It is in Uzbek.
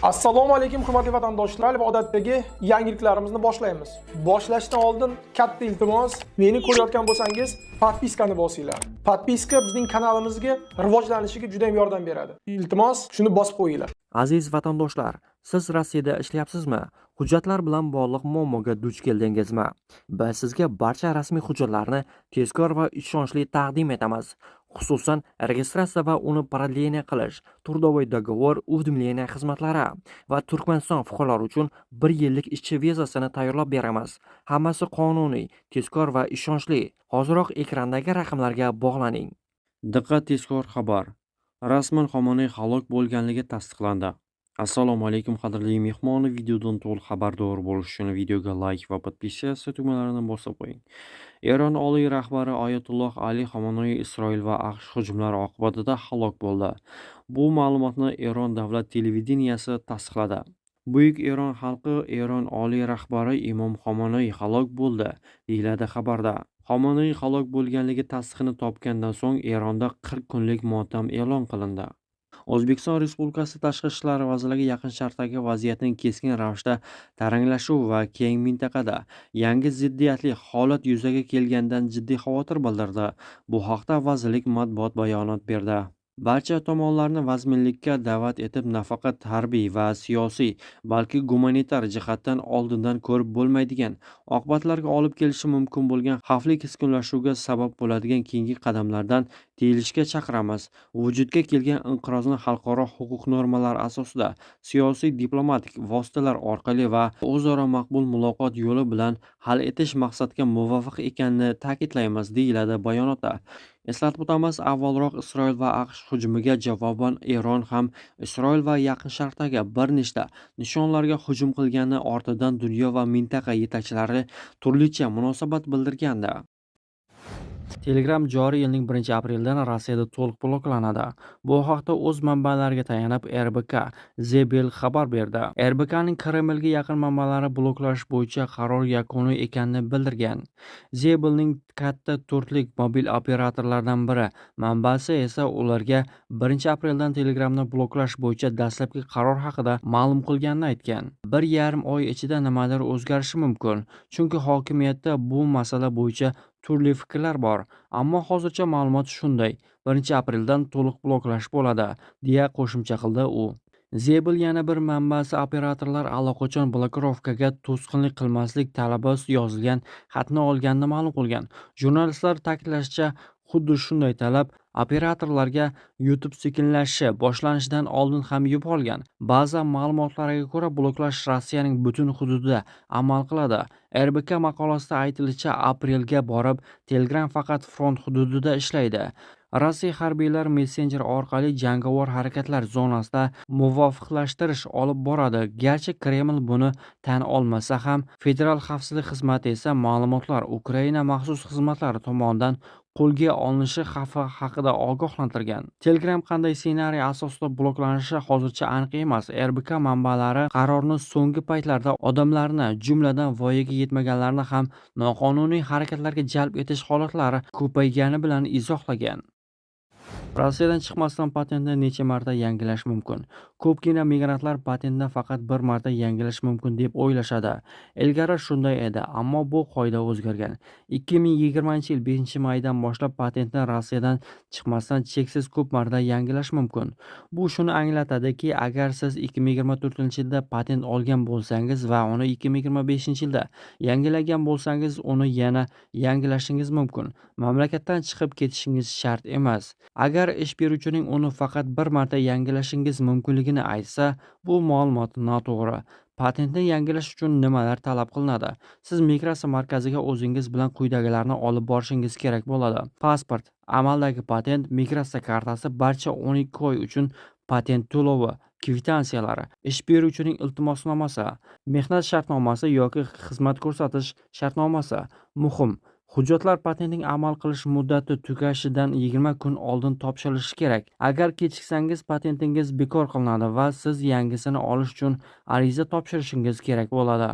Assalomu alaykum hurmatli vatandoshlar va odatdagi yangiliklarimizni boshlaymiz. Boshlashdan oldin katta iltimos, meni ko'rayotgan bo'lsangiz, podpiskani bosinglar. Podpiska bizning kanalimizga rivojlanishiga juda ham yordam beradi. Iltimos, shuni bosib qo'yinglar. Aziz vatandoshlar, siz Rossiyada ishlayapsizmi? Hujjatlar bilan bog'liq muammoga duch keldingizmi? Biz sizga barcha rasmiy hujjatlarni tezkor va ishonchli taqdim etamiz. Xususan, registratsiya va uni продление qilish, трудовой договор, уведомление xizmatlari va Turkmaniston fuqarolari uchun 1 yillik ishchi vizasini tayyorlab beramiz. Hammasi qonuniy, tezkor va ishonchli. Hoziroq ekrandagi raqamlarga bog'laning. Diqqat, tezkor xabar. Rasman Xomeney halok bo'lganligi tasdiqlandi. Assalomu alaykum qadrli mehmon, videodan to'liq xabardor bo'lish uchun videoga like va podpiskatsiya tugmalarini bosib qo'ying. Eron oliy rahbari Oyatulloh Ali Xomeney Isroil va AQSh hujumlari oqibatida halok bo'ldi. Bu ma'lumotni Eron davlat televideniyasi tasdiqladi. Buyuk Eron xalqi, Eron oliy rahbari Imom Xomeney halok bo'ldi, deyiladi xabarda. Xomeney halok bo'lganligi tasdig'ini topgandan so'ng Eronda 40 kunlik motam e'lon qilindi. O'zbekiston Respublikasi Tashqi ishlar vazirligi Yaqin Sharqdagi vaziyatning keskin ravishda taranglashuvi va keng mintaqada yangi ziddiyatli holat yuzaga kelganidan jiddiy xavotir bildirdi. Bu haqda vazirlik matbuot bayonot berdi. Barcha tomonlarni vazminlikka da'vat etib, nafaqat harbiy va siyosiy, balki gumanitar jihatdan oldindan ko'rib bo'lmaydigan, oqibatlarga olib kelishi mumkin bo'lgan xavfli keskinlashuvga sabab bo'ladigan keyingi qadamlardan tiyilishga chaqiramiz. Vujudga kelgan inqirozni xalqaro huquq normalari asosida siyosiy diplomatik vositalar orqali va o'zaro maqbul muloqot yo'li bilan hal etish maqsadga muvofiq ekanini ta'kidlaymiz, deyiladi bayonotda. Eslatib o'tamiz, avvalroq Isroil va AQSh hujumiga javoban Eron ham Isroil va Yaqin Sharqdagi bir nechta nishonlarga hujum qilgani ortidan dunyo va mintaqa yetakchilari turlicha munosabat bildirgandi. Telegram joriy yilning 1-aprelidan Rossiyada to'liq bloklanadi. Bu haqda o'z manbalariga tayanib RBK Zebel xabar berdi. RBKning Kremlga yaqin manbalari bloklash bo'yicha qaror yakuniy ekanini bildirgan. Zebelning katta to'rtlik mobil operatorlardan biri manbasi esa ularga 1-apreldan Telegramni bloklash bo'yicha dastlabki qaror haqida ma'lum qilganini aytgan. 1,5 oy ichida nimadir o'zgarishi mumkin, chunki hokimiyatda bu masala bo'yicha turli fikrlar bor, ammo hozircha ma'lumot shunday: 1-apreldan to'liq bloklash bo'ladi, deya qo'shimcha qildi u. Zebel yana bir manbasi operatorlar allaqachon blokirovkaga to'sqinlik qilmaslik talabi yozilgan xatni olganini ma'lum qilgan. Jurnalistlar ta'kidlashicha, xuddi shunday talab operatorlarga YouTube sekinlashishi boshlanishidan oldin ham yuborilgan. Ba'zi ma'lumotlarga ko'ra, bloklash Rossiyaning butun hududida amal qiladi. RBK maqolasida aytilishicha, aprelga borib Telegram faqat front hududida ishlaydi. Rossiya harbiylari messenjer orqali jangovar harakatlar zonasida muvofiqlashtirish olib boradi. Garchi Kreml buni tan olmasa ham, Federal xavfsizlik xizmati esa ma'lumotlar Ukraina maxsus xizmatlari tomonidan qo'lga olinishi xavfi haqida ogohlantirgan. Telegram qanday ssenariy asosida bloklanishi hozircha aniq emas. RBK manbalari qarorni so'nggi paytlarda odamlarni, jumladan voyaga yetmaganlarni ham noqonuniy harakatlarga jalb etish holatlari ko'paygani bilan izohlagan. Rossiyadan chiqmasdan patentni necha marta yangilash mumkin? Ko'pgina migrantlar patentni faqat bir marta yangilash mumkin deb o'ylashadi. Ilgari shunday edi, ammo bu qoida o'zgargan. 2020-yil 5-maydan boshlab patentni Rossiyadan chiqmasdan cheksiz ko'p marta yangilash mumkin. Bu shuni anglatadiki, agar siz 2024-yilda patent olgan bo'lsangiz va uni 2025-yilda yangilagan bo'lsangiz, uni yana yangilashingiz mumkin. Mamlakatdan chiqib ketishingiz shart emas. Agar ish beruvchining uni faqat bir marta yangilashingiz mumkinligini aytsa, bu ma'lumot noto'g'ri. Patentni yangilash uchun nimalar talab qilinadi? Siz migratsiya markaziga o'zingiz bilan quyidagilarni olib borishingiz kerak bo'ladi. Pasport, amaldagi patent, migratsiya kartasi, barcha 12 oy uchun patent to'lovi, kvitantsiyalari, ish beruvchining iltimosnomasi, mehnat shartnomasi yoki xizmat ko'rsatish shartnomasi. Muhim: hujjatlar patentning amal qilish muddati tugashidan 20 kun oldin topshirilishi kerak. Agar kechiksangiz, patentingiz bekor qilinadi va siz yangisini olish uchun ariza topshirishingiz kerak bo'ladi.